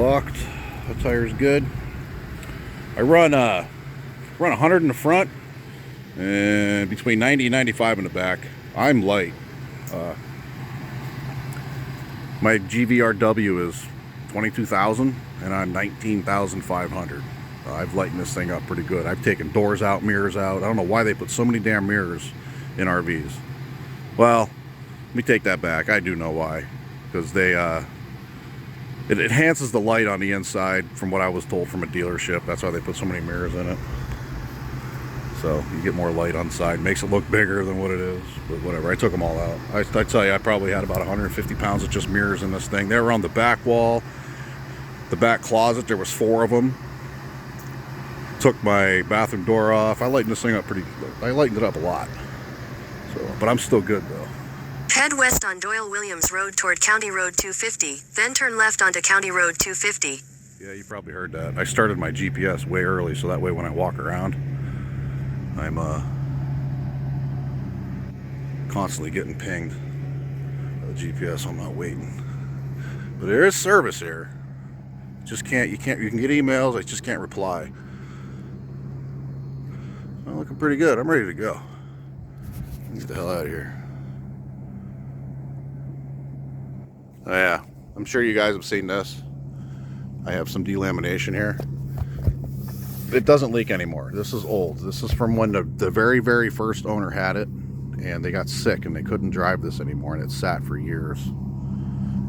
locked. The tire's good. I run 100 in the front and between 90 and 95 in the back. I'm light. My GVRW is 22,000 and I'm 19,500. I've lightened this thing up pretty good. I've taken doors out, mirrors out. I don't know why they put so many damn mirrors in RVs. Well, let me take that back. I do know why. Because they it enhances the light on the inside, from what I was told from a dealership. That's why they put so many mirrors in it. So you get more light on the side. Makes it look bigger than what it is. But whatever, I took them all out. I tell you, I probably had about 150 pounds of just mirrors in this thing. They were on the back wall, the back closet. There was 4 of them. Took my bathroom door off. I lightened this thing up I lightened it up a lot. So, but I'm still good though. Head west on Doyle Williams Road toward County Road 250, then turn left onto County Road 250. Yeah, you probably heard that. I started my GPS way early, so that way when I walk around, I'm constantly getting pinged by the GPS. I'm not waiting. But there is service here. You can get emails, I just can't reply. I'm looking pretty good. I'm ready to go. Get the hell out of here. Oh yeah, I'm sure you guys have seen this. I have some delamination here. It doesn't leak anymore. This is old. This is from when the very, very first owner had it, and they got sick and they couldn't drive this anymore, and it sat for years.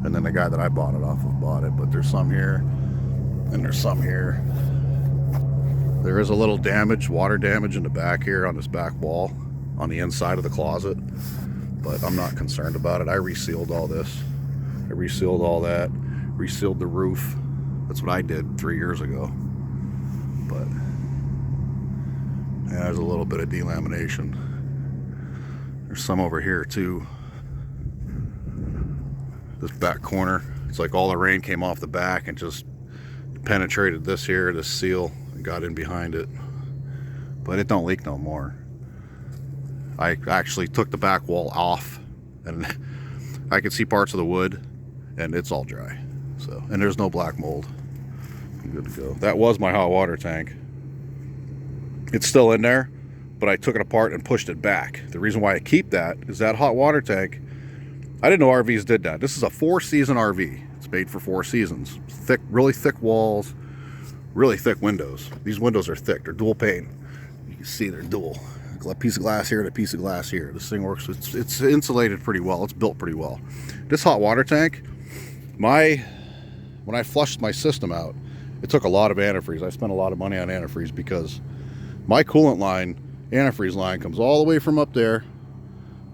And then the guy that I bought it off of bought it, but there's some here, and there's some here. There is a little damage, water damage in the back here on this back wall, on the inside of the closet, but I'm not concerned about it. I resealed all this. I resealed all that, resealed the roof. That's what I did 3 years ago. But yeah, there's a little bit of delamination. There's some over here too. This back corner, it's like all the rain came off the back and just penetrated this here, this seal, and got in behind it. But it don't leak no more. I actually took the back wall off, and I could see parts of the wood, and it's all dry. So, and there's no black mold. I'm good to go. That was my hot water tank. It's still in there, but I took it apart and pushed it back. The reason why I keep that is that hot water tank, I didn't know RVs did that. This is a 4-season RV. It's made for 4 seasons. Thick, really thick walls, really thick windows. These windows are thick. They're dual pane. You can see they're dual. A piece of glass here and a piece of glass here. This thing works. It's insulated pretty well. It's built pretty well. This hot water tank, when I flushed my system out, it took a lot of antifreeze. I spent a lot of money on antifreeze because my coolant line, antifreeze line, comes all the way from up there,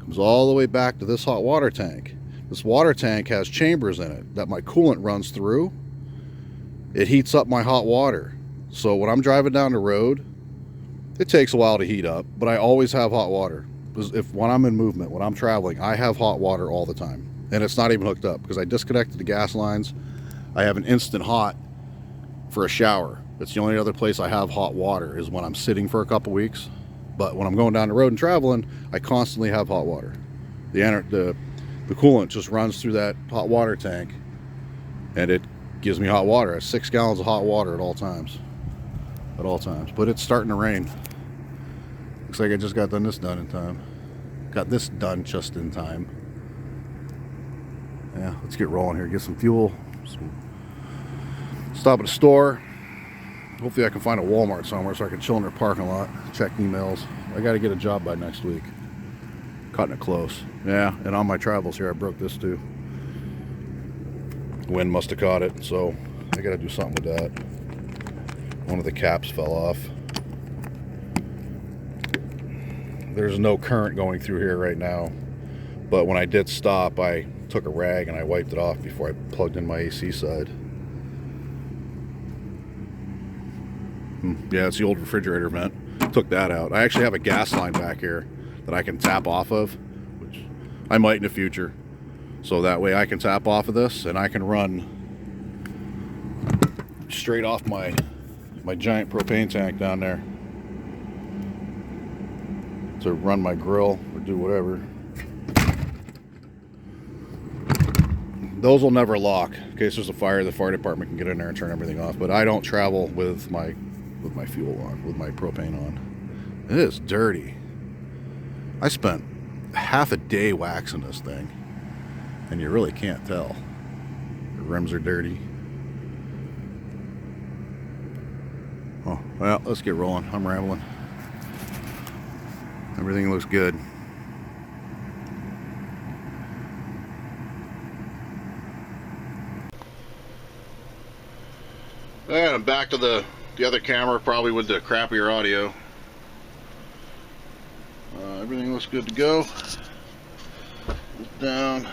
comes all the way back to this hot water tank. This water tank has chambers in it that my coolant runs through. It heats up my hot water. So when I'm driving down the road, it takes a while to heat up, but I always have hot water. When I'm in movement, when I'm traveling, I have hot water all the time. And it's not even hooked up because I disconnected the gas lines. I have an instant hot for a shower. It's the only other place I have hot water is when I'm sitting for a couple weeks. But when I'm going down the road and traveling, I constantly have hot water. The coolant just runs through that hot water tank, and it gives me hot water. I have 6 gallons of hot water at all times. At all times. But it's starting to rain. Looks like I just got this done in time. Got this done just in time. Yeah, let's get rolling here. Get some fuel. Stop at a store. Hopefully I can find a Walmart somewhere so I can chill in their parking lot. Check emails. I got to get a job by next week. Cutting it close. Yeah, and on my travels here I broke this too. Wind must have caught it, so I got to do something with that. One of the caps fell off. There's no current going through here right now, but when I did stop, I took a rag and I wiped it off before I plugged in my AC side. Yeah, it's the old refrigerator vent. Took that out. I actually have a gas line back here that I can tap off of, which I might in the future. So that way I can tap off of this and I can run straight off my giant propane tank down there to run my grill or do whatever. Those will never lock. In case there's a fire, the fire department can get in there and turn everything off. But I don't travel with my fuel on, with my propane on. It is dirty. I spent half a day waxing this thing, and you really can't tell. The rims are dirty. Oh, well, let's get rolling. I'm rambling. Everything looks good. And I'm back to the other camera, probably with the crappier audio. Everything looks good to go. Down.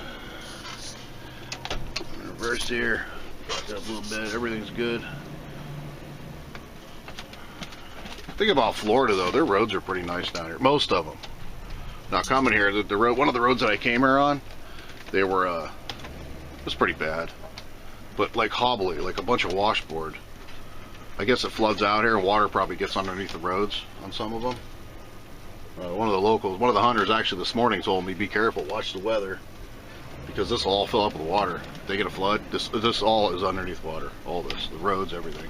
Reverse here. Got a little bit. Everything's good. Think about Florida though. Their roads are pretty nice down here. Most of them. Now coming here, the road, one of the roads that I came here on, they were it was pretty bad, but like hobbly, like a bunch of washboard. I guess it floods out here, and water probably gets underneath the roads on some of them. One of the locals, one of the hunters actually this morning told me, be careful, watch the weather, because this will all fill up with water. If they get a flood, this all is underneath water. All this, the roads, everything.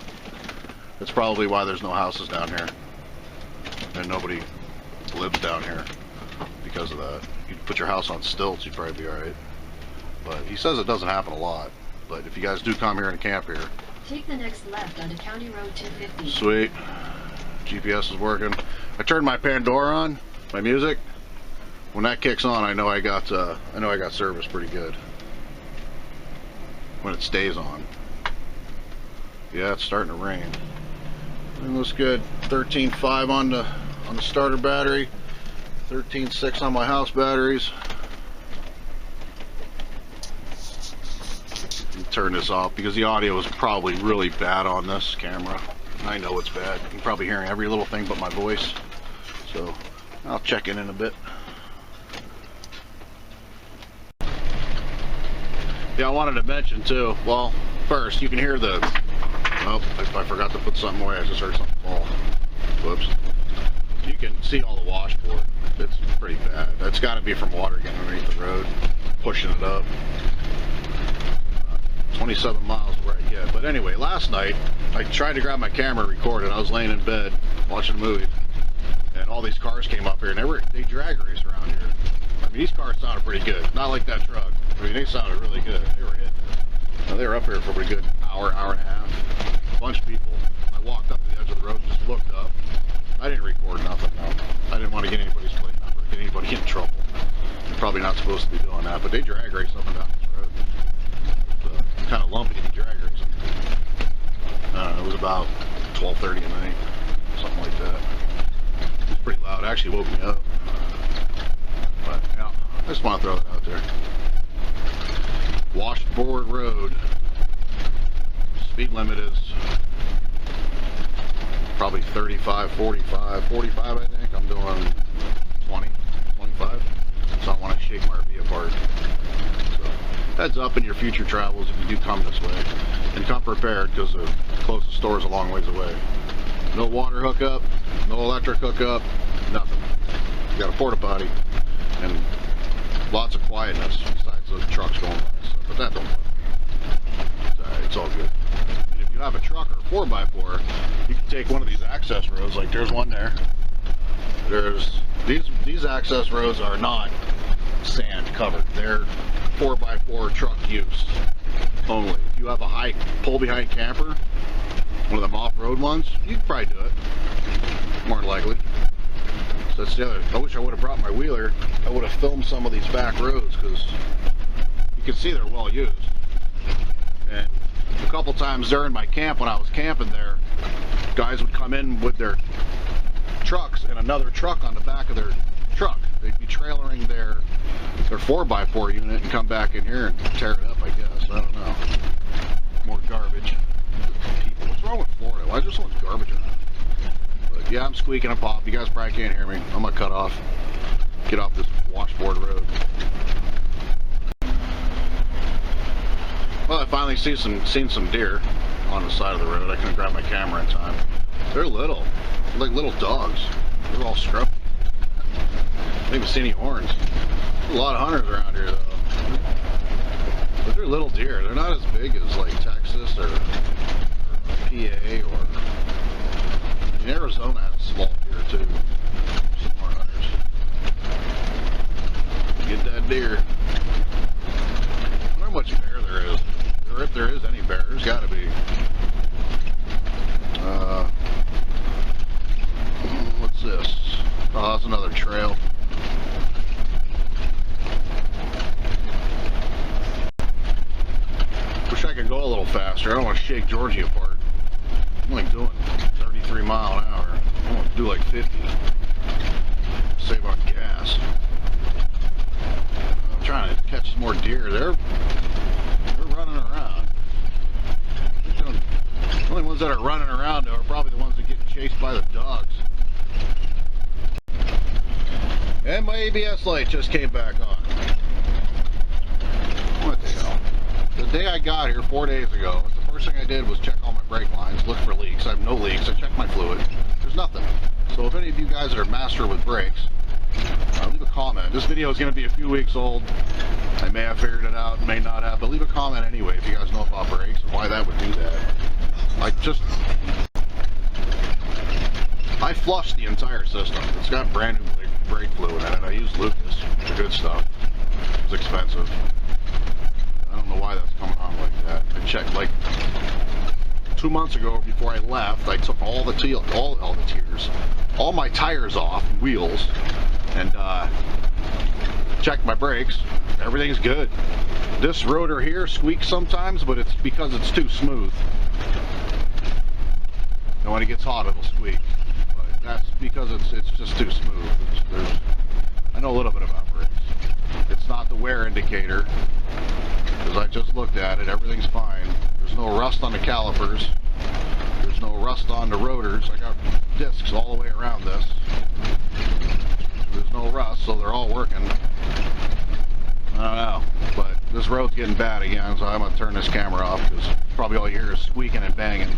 That's probably why there's no houses down here, and nobody lives down here because of that. You'd put your house on stilts, you'd probably be alright. But he says it doesn't happen a lot. But if you guys do come here and camp here, take the next left onto County Road 250. Sweet. GPS is working. I turned my Pandora on, my music. When that kicks on, I know I got service pretty good. When it stays on. Yeah, it's starting to rain. Everything looks good. 13.5 on the starter battery. 13.6 on my house batteries. Turn this off because the audio is probably really bad on this camera. I know it's bad. You're probably hearing every little thing but my voice. So I'll check in a bit. Yeah, I wanted to mention too. Well, first you can hear the. Oh, I forgot to put something away. I just heard something fall. Whoops. You can see all the washboard. It's pretty bad. That's got to be from water getting underneath the road, pushing it up. 27 miles where I get. But anyway, last night I tried to grab my camera, record it. I was laying in bed watching a movie, and all these cars came up here, and they drag race around here. I mean, these cars sounded pretty good. Not like that truck. I mean, they sounded really good. They were hitting it. Now, they were up here for a pretty good hour and a half. A bunch of people. I walked up to the edge of the road and just looked up. I didn't record nothing. No. I didn't want to get anybody's plate number, get anybody in trouble. You're probably not supposed to be doing that, but they drag race up and down this road. Kind of lumpy to drag racing. It was about 12:30 at night, something like that. It was pretty loud. It actually woke me up. But yeah, I just want to throw it out there. Washboard Road. Speed limit is probably 35, 45, 45 I think. I'm doing 20, 25. So I don't want to shake my RV apart. Heads up in your future travels if you do come this way, and come prepared because the closest store is a long ways away. No water hookup, no electric hookup, nothing. You got a porta potty and lots of quietness besides the trucks going by. So, but that don't matter. It's all good. And if you have a truck or a 4x4, you can take one of these access roads. Like there's one there. There's these access roads are not sand covered. They're 4x4 truck use only. If you have a high pull behind camper, one of them off-road ones, you could probably do it, more than likely. So that's the other. I wish I would have brought my wheeler. I would have filmed some of these back roads because you can see they're well used. And a couple times during my camp when I was camping there, guys would come in with their trucks and another truck on the back of their truck. They'd be trailering their 4x4 unit and come back in here and tear it up, I guess. I don't know. More garbage. People. What's wrong with Florida? Why is there so much garbage around? But yeah, I'm squeaking a pop. You guys probably can't hear me. I'm gonna cut off. Get off this washboard road. Well, I finally seen some deer on the side of the road. I couldn't grab my camera in time. They're little. They're like little dogs. They're all scruffy. I haven't seen any horns. There's a lot of hunters around here though. But They're little deer. They're not as big as like Texas or PA or. I mean, Arizona has small deer too. Some more hunters. Get that deer. I wonder how much bear there is. Or if there is any bear. There's got to be. What's this? Oh, that's another trail. Wish I could go a little faster. I don't want to shake Georgie apart. I'm only doing 33 mile an hour. I want to do like 50. Save on gas. I'm trying to catch some more deer. They're running around. The only ones that are running around are probably the ones that get chased by the dogs. And my ABS light just came back on. What the hell? The day I got here 4 days ago, the first thing I did was check all my brake lines, look for leaks. I have no leaks. I checked my fluid. There's nothing. So if any of you guys that are master with brakes, leave a comment. This video is going to be a few weeks old. I may have figured it out, may not have, but leave a comment anyway if you guys know about brakes and why that would do that. I flushed the entire system. It's got brand new brake fluid in it. I use Lucas, the good stuff. It's expensive. I don't know why that's coming on like that. I checked like 2 months ago before I left. I took all my tires off, wheels, and checked my brakes. Everything's good. This rotor here squeaks sometimes, but it's because it's too smooth. And when it gets hot, it'll squeak. But that's because it's just too smooth. I know a little bit about brakes. It's not the wear indicator, because I just looked at it. Everything's fine. There's no rust on the calipers. There's no rust on the rotors. I got discs all the way around this. There's no rust, so they're all working. I don't know, but this road's getting bad again, so I'm going to turn this camera off, because probably all you hear is squeaking and banging.